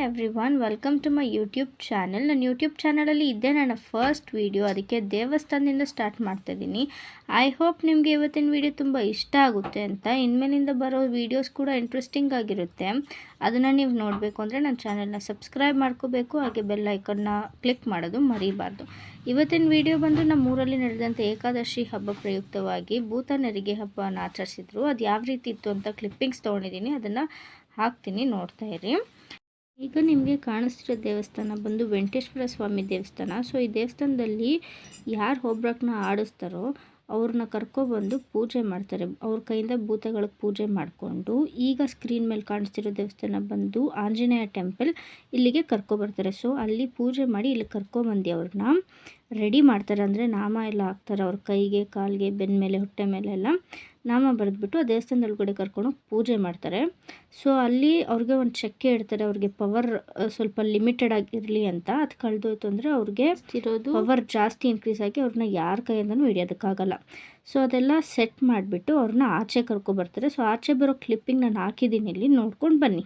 Everyone, welcome to my YouTube channel. ನನ್ನ YouTube ಚಾನಲಲ್ಲಿ ಇದ್ದೇ ನನ್ನ ಫಸ್ಟ್ ವೀಡಿಯೋ, ಅದಕ್ಕೆ ದೇವಸ್ಥಾನದಿಂದ ಸ್ಟಾರ್ಟ್ ಮಾಡ್ತಾಯಿದ್ದೀನಿ. ಐ ಹೋಪ್ ನಿಮಗೆ ಇವತ್ತಿನ ವೀಡಿಯೋ ತುಂಬ ಇಷ್ಟ ಆಗುತ್ತೆ ಅಂತ. ಇನ್ಮೇಲಿಂದ ಬರೋ ವೀಡಿಯೋಸ್ ಕೂಡ ಇಂಟ್ರೆಸ್ಟಿಂಗ್ ಆಗಿರುತ್ತೆ. ಅದನ್ನು ನೀವು ನೋಡಬೇಕು ಅಂದರೆ ನನ್ನ ಚಾನಲ್ನ ಸಬ್ಸ್ಕ್ರೈಬ್ ಮಾಡ್ಕೋಬೇಕು, ಹಾಗೆ ಬೆಲ್ ಐಕನ್ನ ಕ್ಲಿಕ್ ಮಾಡೋದು ಮರಿಬಾರ್ದು. ಇವತ್ತಿನ ವಿಡಿಯೋ ಬಂದು ನಮ್ಮೂರಲ್ಲಿ ನಡೆದಂಥ ಏಕಾದಶಿ ಹಬ್ಬ ಪ್ರಯುಕ್ತವಾಗಿ ಭೂತ ನೆರಿಗೆ ಹಬ್ಬನ ಆಚರಿಸಿದ್ರು. ಅದು ಯಾವ ರೀತಿ ಇತ್ತು ಅಂತ ಕ್ಲಿಪ್ಪಿಂಗ್ಸ್ ತೊಗೊಂಡಿದ್ದೀನಿ, ಅದನ್ನು ಹಾಕ್ತೀನಿ, ನೋಡ್ತಾ ಇರಿ. ಈಗ ನಿಮಗೆ ಕಾಣಿಸ್ತಿರೋ ದೇವಸ್ಥಾನ ಬಂದು ವೆಂಕಟೇಶ್ವರ ಸ್ವಾಮಿ ದೇವಸ್ಥಾನ. ಸೊ ಈ ದೇವಸ್ಥಾನದಲ್ಲಿ ಯಾರು ಒಬ್ರನ್ನ ಆಡಿಸ್ತಾರೋ ಅವ್ರನ್ನ ಕರ್ಕೊಬಂದು ಪೂಜೆ ಮಾಡ್ತಾರೆ. ಅವ್ರ ಕೈಯಿಂದ ಭೂತಗಳಿಗೆ ಪೂಜೆ ಮಾಡಿಕೊಂಡು, ಈಗ ಸ್ಕ್ರೀನ್ ಮೇಲೆ ಕಾಣಿಸ್ತಿರೋ ದೇವಸ್ಥಾನ ಬಂದು ಆಂಜನೇಯ ಟೆಂಪಲ್, ಇಲ್ಲಿಗೆ ಕರ್ಕೊಬರ್ತಾರೆ. ಸೊ ಅಲ್ಲಿ ಪೂಜೆ ಮಾಡಿ ಇಲ್ಲಿ ಕರ್ಕೊಬಂದು ಅವ್ರನ್ನ ರೆಡಿ ಮಾಡ್ತಾರೆ. ಅಂದರೆ ನಾಮ ಎಲ್ಲ ಹಾಕ್ತಾರೆ ಅವ್ರ ಕೈಗೆ, ಕಾಲಿಗೆ, ಬೆನ್ನ ಮೇಲೆ, ಹೊಟ್ಟೆ ಮೇಲೆ ಎಲ್ಲ ನಾಮ ಬರೆದ್ಬಿಟ್ಟು ಆ ದೇವಸ್ಥಾನದೊಳಗಡೆ ಕರ್ಕೊಂಡು ಪೂಜೆ ಮಾಡ್ತಾರೆ. ಸೊ ಅಲ್ಲಿ ಅವ್ರಿಗೆ ಒಂದು ಚಕ್ಕೆ ಇಡ್ತಾರೆ. ಅವ್ರಿಗೆ ಪವರ್ ಸ್ವಲ್ಪ ಲಿಮಿಟೆಡ್ ಆಗಿರಲಿ ಅಂತ. ಅದು ಕಳೆದೋಯ್ತು ಅಂದರೆ ಅವ್ರಿಗೆ ಇರೋದು ಪವರ್ ಜಾಸ್ತಿ ಇನ್ಕ್ರೀಸ್ ಆಗಿ ಅವ್ರನ್ನ ಯಾರ ಕೈಯಿಂದನೂ ಹಿಡಿಯೋದಕ್ಕಾಗಲ್ಲ. ಸೊ ಅದೆಲ್ಲ ಸೆಟ್ ಮಾಡಿಬಿಟ್ಟು ಅವ್ರನ್ನ ಆಚೆ ಕರ್ಕೊಬರ್ತಾರೆ. ಸೊ ಆಚೆ ಬರೋ ಕ್ಲಿಪ್ಪಿಂಗ್ ನಾನು ಹಾಕಿದ್ದೀನಿ, ಇಲ್ಲಿ ನೋಡ್ಕೊಂಡು ಬನ್ನಿ.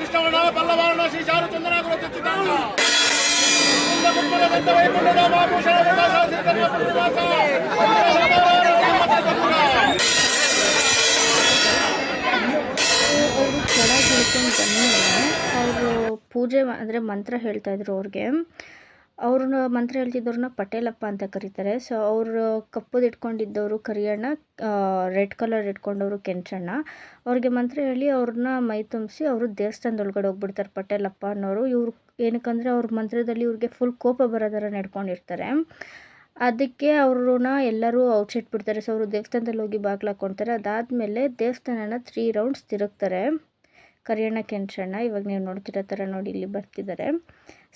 ಕೃಷ್ಣವರ್ಣ ಪಲ್ಲವರ್ಣ ಶ್ರೀ ಚಾರುಚಂದ್ರನ ಕೆಳಗೆ ಇಳ್ಕೊಂಡು ಬಂದಮೇಲೆ ಅವರು ಪೂಜೆ ಅಂದರೆ ಮಂತ್ರ ಹೇಳ್ತಾಯಿದ್ರು. ಅವ್ರಿಗೆ ಅವ್ರನ್ನ ಮಂತ್ರ ಹೇಳ್ತಿದ್ದವ್ರನ್ನ ಪಟೇಲಪ್ಪ ಅಂತ ಕರೀತಾರೆ. ಸೊ ಅವರು ಕಪ್ಪುದು ಇಟ್ಕೊಂಡಿದ್ದವರು ಕರಿಯಣ್ಣ, ರೆಡ್ ಕಲರ್ ಇಟ್ಕೊಂಡವರು ಕೆಂಚಣ್ಣ. ಅವ್ರಿಗೆ ಮಂತ್ರ ಹೇಳಿ ಅವ್ರನ್ನ ಮೈ ತುಂಬಿಸಿ ಅವರು ದೇವಸ್ಥಾನದೊಳಗಡೆ ಹೋಗ್ಬಿಡ್ತಾರೆ ಪಟೇಲಪ್ಪ ಅನ್ನೋರು. ಇವ್ರು ಏನಕ್ಕಂದರೆ ಅವ್ರ ಮಂತ್ರದಲ್ಲಿ ಇವ್ರಿಗೆ ಫುಲ್ ಕೋಪ ಬರೋ ಥರ ನಡ್ಕೊಂಡಿರ್ತಾರೆ. ಅದಕ್ಕೆ ಅವ್ರನ್ನ ಎಲ್ಲರೂ ಔಚಿಟ್ಬಿಡ್ತಾರೆ. ಸೊ ಅವರು ದೇವಸ್ಥಾನದಲ್ಲಿ ಹೋಗಿ ಬಾಗಿಲು ಹಾಕ್ಕೊಳ್ತಾರೆ. ಅದಾದಮೇಲೆ ದೇವಸ್ಥಾನನ 3 ರೌಂಡ್ಸ್ ತಿರುಗ್ತಾರೆ ಕರಿಯಣ್ಣ, ಕೆಂಚಣ್ಣ. ಇವಾಗ ನೀವು ನೋಡ್ತಿರೋ ಥರ ನೋಡಿ ಇಲ್ಲಿ ಬರ್ತಿದ್ದಾರೆ.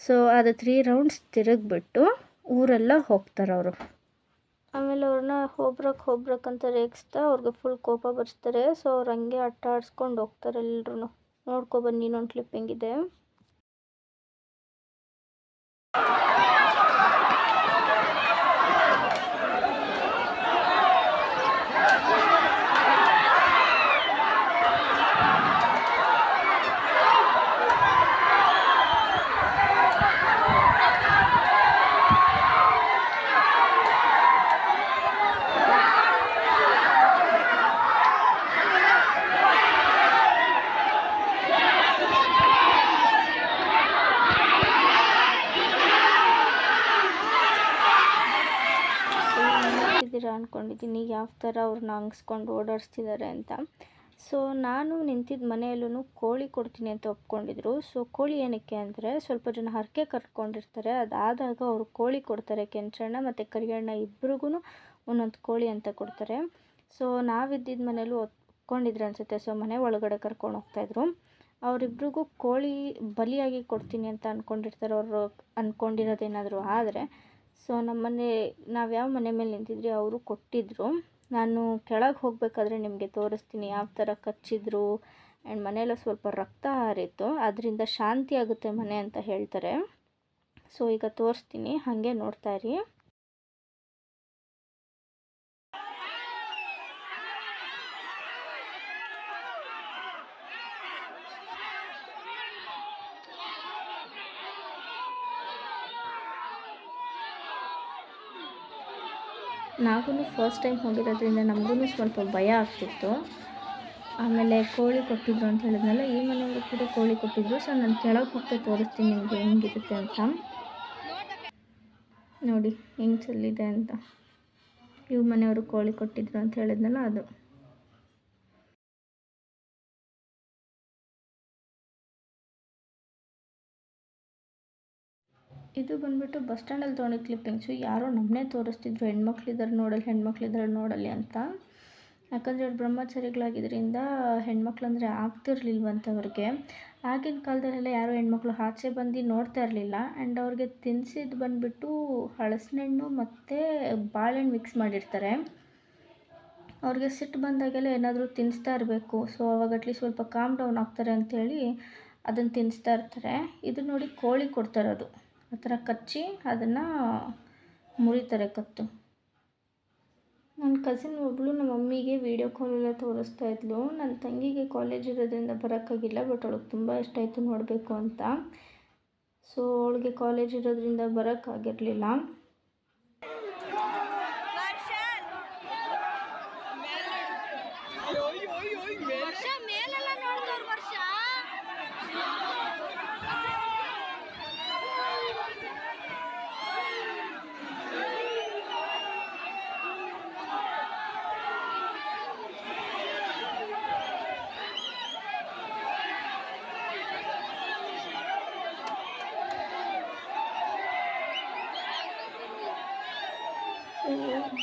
ಸೊ ಅದು 3 ರೌಂಡ್ಸ್ ತಿರುಗಿಬಿಟ್ಟು ಊರೆಲ್ಲ ಹೋಗ್ತಾರೆ ಅವರು. ಆಮೇಲೆ ಅವ್ರನ್ನ ಹೋಗ್ರಕ್ ಅಂತ ರೇಗಿಸ್ತಾ ಅವ್ರಿಗೆ ಫುಲ್ ಕೋಪ ಬರ್ಸ್ತಾರೆ. ಸೊ ಅವ್ರು ಹಂಗೆ ಆಟ ಆಡಿಸ್ಕೊಂಡು ಹೋಗ್ತಾರೆ. ಎಲ್ರೂ ನೋಡ್ಕೊಬನ್ನಿ, ಇನ್ನೊಂದು ಕ್ಲಿಪ್ಪಿಂಗ್ ಇದೆ. ಅಂದ್ಕೊಂಡಿದ್ದೀನಿ ಯಾವ ಥರ ಅವ್ರನ್ನ ಹಂಗಿಸ್ಕೊಂಡು ಓಡಾಡಿಸ್ತಿದ್ದಾರೆ ಅಂತ. ಸೊ ನಾನು ನಿಂತಿದ್ದ ಮನೆಯಲ್ಲೂ ಕೋಳಿ ಕೊಡ್ತೀನಿ ಅಂತ ಒಪ್ಕೊಂಡಿದ್ರು. ಸೊ ಕೋಳಿ ಏನಕ್ಕೆ ಅಂದರೆ ಸ್ವಲ್ಪ ಜನ ಹರಕೆ ಕಟ್ಕೊಂಡಿರ್ತಾರೆ. ಅದಾದಾಗ ಅವರು ಕೋಳಿ ಕೊಡ್ತಾರೆ. ಕೆಂಚಣ್ಣ ಮತ್ತು ಕರಿಯಣ್ಣ ಇಬ್ರಿಗೂ ಒಂದೊಂದು ಕೋಳಿ ಅಂತ ಕೊಡ್ತಾರೆ. ಸೊ ನಾವಿದ್ದಿದ್ದ ಮನೇಲೂ ಒಪ್ಕೊಂಡಿದ್ರು ಅನಿಸುತ್ತೆ. ಸೊ ಮನೆ ಒಳಗಡೆ ಕರ್ಕೊಂಡು ಹೋಗ್ತಾಯಿದ್ರು. ಅವರಿಬ್ರಿಗೂ ಕೋಳಿ ಬಲಿಯಾಗಿ ಕೊಡ್ತೀನಿ ಅಂತ ಅಂದ್ಕೊಂಡಿರ್ತಾರೆ ಅವರು, ಅಂದ್ಕೊಂಡಿರೋದೇನಾದರೂ ಆದರೆ. ಸೊ ನಾವು ಯಾವ ಮನೆ ಮೇಲೆ ನಿಂತಿದ್ರಿ ಅವರು ಕೊಟ್ಟಿದ್ದರು. ನಾನು ಕೆಳಗೆ ಹೋಗಬೇಕಾದ್ರೆ ನಿಮಗೆ ತೋರಿಸ್ತೀನಿ ಯಾವ ಥರ ಕಚ್ಚಿದ್ರು. ಆ್ಯಂಡ್ ಮನೆಯಲ್ಲ ಸ್ವಲ್ಪ ರಕ್ತ ಹಾರಿತ್ತು, ಅದರಿಂದ ಶಾಂತಿ ಆಗುತ್ತೆ ಮನೆ ಅಂತ ಹೇಳ್ತಾರೆ. ಸೊ ಈಗ ತೋರಿಸ್ತೀನಿ, ಹಾಗೆ ನೋಡ್ತಾ ಇರಿ. ನಾವು ಫಸ್ಟ್ ಟೈಮ್ ಹೋಗಿರೋದ್ರಿಂದ ನಮಗೂ ಸ್ವಲ್ಪ ಭಯ ಆಗ್ತಿತ್ತು. ಆಮೇಲೆ ಕೋಳಿ ಕೊಟ್ಟಿದ್ರು ಅಂತ ಹೇಳಿದ್ನಲ್ಲ, ಈ ಮನೆಯವರು ಕೂಡ ಕೋಳಿ ಕೊಟ್ಟಿದ್ರು. ಸೊ ನಾನು ಕೆಳಗೆ ಹೋಗ್ತಾ ತೋರಿಸ್ತೀನಿ ನಿಮಗೆ ಹೆಂಗಿರುತ್ತೆ ಅಂತ. ನೋಡಿ ಹೆಂಗೆ ಚೆಲ್ಲಿದೆ ಅಂತ. ಇವ್ರ ಮನೆಯವರು ಕೋಳಿ ಕೊಟ್ಟಿದ್ರು ಅಂತ ಹೇಳಿದ್ನಲ್ಲ ಅದು. ಇದು ಬಂದುಬಿಟ್ಟು ಬಸ್ ಸ್ಟ್ಯಾಂಡಲ್ಲಿ ತೊಗೊಂಡಿದ್ದು ಕ್ಲಿಪ್ಪಿಂಗ್ಸು. ಯಾರೋ ನಮ್ಮನ್ನೇ ತೋರಿಸ್ತಿದ್ರು, ಹೆಣ್ಮಕ್ಳಿದ್ದಾರೆ ನೋಡಲಿ ಅಂತ. ಯಾಕಂದರೆ ಅವ್ರು ಬ್ರಹ್ಮಚಾರಿಗಳಾಗಿದ್ದರಿಂದ ಹೆಣ್ಮಕ್ಳಂದರೆ ಆಗ್ತಿರ್ಲಿಲ್ವಂತೆ ಅವ್ರಿಗೆ. ಆಗಿನ ಕಾಲದಲ್ಲೆಲ್ಲ ಯಾರೋ ಹೆಣ್ಮಕ್ಳು ಆಚೆ ಬಂದು ನೋಡ್ತಾ ಇರಲಿಲ್ಲ. ಆ್ಯಂಡ್ ಅವ್ರಿಗೆ ತಿನ್ನಿಸಿದ್ದು ಬಂದುಬಿಟ್ಟು ಹಲಸಿನಣ್ಣು ಮತ್ತು ಬಾಳೆಹಣ್ಣು ಮಿಕ್ಸ್ ಮಾಡಿರ್ತಾರೆ. ಅವ್ರಿಗೆ ಸಿಟ್ಟು ಬಂದಾಗೆಲ್ಲ ಏನಾದರೂ ತಿನ್ನಿಸ್ತಾ ಇರಬೇಕು. ಸೊ ಅವಾಗ ಅಟ್ಲೀಸ್ಟ್ ಸ್ವಲ್ಪ ಕಾಮ್ ಡೌನ್ ಆಗ್ತಾರೆ ಅಂಥೇಳಿ ಅದನ್ನು ತಿನ್ನಿಸ್ತಾ ಇರ್ತಾರೆ. ಇದು ನೋಡಿ ಕೋಳಿ ಕೊಡ್ತಾರದು, ಆ ಥರ ಕಚ್ಚಿ ಅದನ್ನು ಮುರಿತಾರೆ ಕತ್ತು. ನನ್ನ ಕಸಿನ್ ಒಬ್ಬಳು ನಮ್ಮ ಮಮ್ಮಿಗೆ ವೀಡಿಯೋ ಕಾಲೆಲ್ಲ ತೋರಿಸ್ತಾ ಇದ್ಲು. ನನ್ನ ತಂಗಿಗೆ ಕಾಲೇಜ್ ಇರೋದ್ರಿಂದ ಬರೋಕ್ಕಾಗಿಲ್ಲ, ಬಟ್ ಅವಳಿಗೆ ತುಂಬ ಇಷ್ಟ ಆಯಿತು ನೋಡಬೇಕು ಅಂತ. ಸೊ ಅವಳಿಗೆ ಕಾಲೇಜ್ ಇರೋದ್ರಿಂದ ಬರೋಕ್ಕಾಗಿರಲಿಲ್ಲ.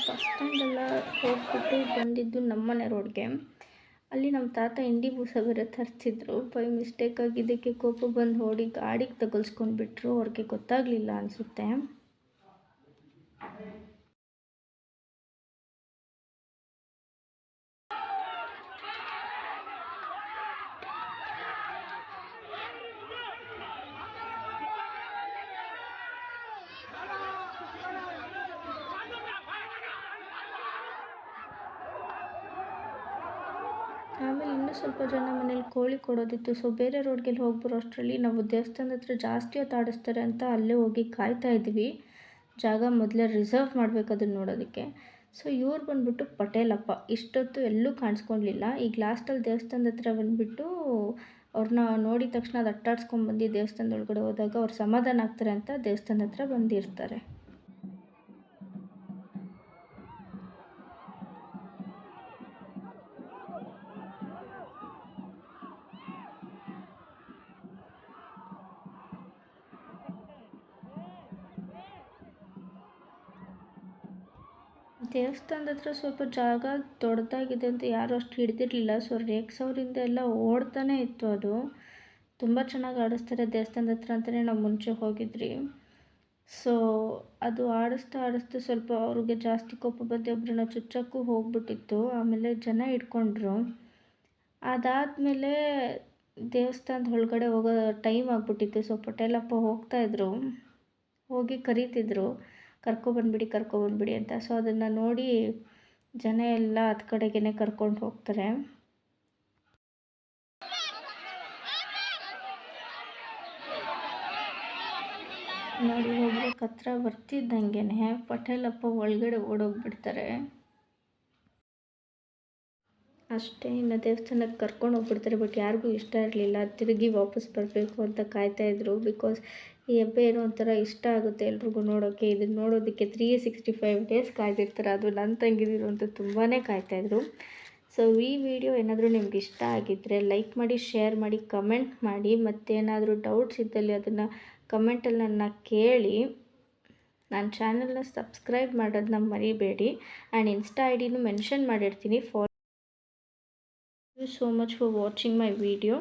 ಬಸ್ ಸ್ಟ್ಯಾಂಡೆಲ್ಲ ಹೋಗ್ಬಿಟ್ಟು ಬಂದಿದ್ದು ನಮ್ಮನೆ ರೋಡ್ಗೆ. ಅಲ್ಲಿ ನಮ್ಮ ತಾತ ಇಂಡಿ ಬೂಸ ಬೇರೆ ತರ್ತಿದ್ರು. ಬೈ ಮಿಸ್ಟೇಕಾಗಿ ಇದಕ್ಕೆ ಕೋಪ ಬಂದು ಹೊಡಿ ಗಾಡಿಗೆ ತಗಲ್ಸ್ಕೊಂಡ್ಬಿಟ್ರು. ಅವ್ರಿಗೆ ಗೊತ್ತಾಗಲಿಲ್ಲ ಅನಿಸುತ್ತೆ. ಆಮೇಲೆ ಇನ್ನೂ ಸ್ವಲ್ಪ ಜನ ಮನೇಲಿ ಕೋಳಿ ಕೊಡೋದಿತ್ತು. ಸೊ ಬೇರೆ ರೋಡ್ಗೆಲ್ಲ ಹೋಗಿ ಬರೋ ಅಷ್ಟರಲ್ಲಿ ನಾವು ದೇವಸ್ಥಾನದ ಹತ್ರ ಜಾಸ್ತಿ ಹೊತ್ತು ಆಡಿಸ್ತಾರೆ ಅಂತ ಅಲ್ಲೇ ಹೋಗಿ ಕಾಯ್ತಾ ಇದ್ವಿ. ಜಾಗ ಮೊದಲೇ ರಿಸರ್ವ್ ಮಾಡಬೇಕು ಅದನ್ನು ನೋಡೋದಕ್ಕೆ. ಸೊ ಇವ್ರು ಬಂದುಬಿಟ್ಟು ಪಟೇಲಪ್ಪ. ಇಷ್ಟೊತ್ತು ಎಲ್ಲೂ ಕಾಣಿಸ್ಕೊಳ್ಲಿಲ್ಲ. ಈಗ ಲಾಸ್ಟಲ್ಲಿ ದೇವಸ್ಥಾನದ ಹತ್ರ ಬಂದುಬಿಟ್ಟು ಅವ್ರನ್ನ ನೋಡಿದ ತಕ್ಷಣ ಅದು ಅಟ್ಟಾಡ್ಸ್ಕೊಂಡ್ಬಂದು ದೇವಸ್ಥಾನದ ಒಳಗಡೆ ಹೋದಾಗ ಅವ್ರು ಸಮಾಧಾನ ಆಗ್ತಾರೆ ಅಂತ ದೇವಸ್ಥಾನದ ಹತ್ರ ಬಂದಿರ್ತಾರೆ. ದೇವಸ್ಥಾನದ ಹತ್ರ ಸ್ವಲ್ಪ ಜಾಗ ದೊಡ್ಡದಾಗಿದೆ ಅಂತ ಯಾರೂ ಅಷ್ಟು ಹಿಡ್ದಿರಲಿಲ್ಲ. ಸೊ ರೇಕ್ಸೋರಿಂದ ಎಲ್ಲ ಓಡ್ತಾನೆ ಇತ್ತು. ಅದು ತುಂಬ ಚೆನ್ನಾಗಿ ಆಡಿಸ್ತಾರೆ ದೇವಸ್ಥಾನದ ಹತ್ರ ಅಂತಲೇ ನಾವು ಮುಂಚೆ ಹೋಗಿದ್ರಿ. ಸೊ ಅದು ಆಡಿಸ್ತಾ ಸ್ವಲ್ಪ ಅವ್ರಿಗೆ ಜಾಸ್ತಿ ಕೋಪ ಬಂದು ಒಬ್ಬರನ್ನ ಚುಚ್ಚಕ್ಕೂ ಹೋಗ್ಬಿಟ್ಟಿತ್ತು. ಆಮೇಲೆ ಜನ ಹಿಡ್ಕೊಂಡ್ರು. ಅದಾದಮೇಲೆ ದೇವಸ್ಥಾನದ ಒಳಗಡೆ ಹೋಗೋ ಟೈಮ್ ಆಗಿಬಿಟ್ಟಿತ್ತು. ಸೊ ಪಟೇಲಪ್ಪ ಹೋಗ್ತಾಯಿದ್ರು, ಹೋಗಿ ಕರೀತಿದ್ರು ಕರ್ಕೊಬಂದ್ಬಿಡಿ ಅಂತ. ಸೊ ಅದನ್ನು ನೋಡಿ ಜನ ಎಲ್ಲ ಹತ್ತು ಕಡೆಗೇ ಕರ್ಕೊಂಡು ಹೋಗ್ತಾರೆ. ನೋಡಿ ಹೋಗ್ಬೇಕು ಹತ್ರ ಬರ್ತಿದ್ದಂಗೆ ಪಟೇಲಪ್ಪ ಒಳಗಡೆ ಓಡೋಗ್ಬಿಡ್ತಾರೆ. ಅಷ್ಟೇ, ಇನ್ನು ದೇವಸ್ಥಾನಕ್ಕೆ ಕರ್ಕೊಂಡು ಹೋಗ್ಬಿಡ್ತಾರೆ. ಬಟ್ ಯಾರಿಗೂ ಇಷ್ಟ ಇರಲಿಲ್ಲ. ತಿರುಗಿ ವಾಪಸ್ ಬರಬೇಕು ಅಂತ ಕಾಯ್ತಾಯಿದ್ರು. ಬಿಕಾಸ್ ಈ ಹಬ್ಬ ಏನೋ ಒಂಥರ ಇಷ್ಟ ಆಗುತ್ತೆ ಎಲ್ರಿಗೂ ನೋಡೋಕ್ಕೆ. ಇದನ್ನು ನೋಡೋದಕ್ಕೆ 365 ಡೇಸ್ ಕಾಯ್ದಿರ್ತಾರೆ. ಅದು ನನ್ನ ತಂಗಿದಿರು ಅಂತೂ ತುಂಬಾ ಕಾಯ್ತಾಯಿದ್ರು. ಸೊ ಈ ವಿಡಿಯೋ ಏನಾದರೂ ನಿಮ್ಗೆ ಇಷ್ಟ ಆಗಿದ್ದರೆ ಲೈಕ್ ಮಾಡಿ, ಶೇರ್ ಮಾಡಿ, ಕಮೆಂಟ್ ಮಾಡಿ. ಮತ್ತೇನಾದರೂ ಡೌಟ್ಸ್ ಇದ್ದಲ್ಲಿ ಅದನ್ನು ಕಮೆಂಟಲ್ಲಿ ನನ್ನ ಕೇಳಿ. ನನ್ನ ಚಾನಲ್ನ ಸಬ್ಸ್ಕ್ರೈಬ್ ಮಾಡೋದನ್ನ ಮರಿಬೇಡಿ. ಆ್ಯಂಡ್ ಇನ್ಸ್ಟಾ ಐಡಿನೂ ಮೆನ್ಷನ್ ಮಾಡಿರ್ತೀನಿ. Thank you so much for watching my video.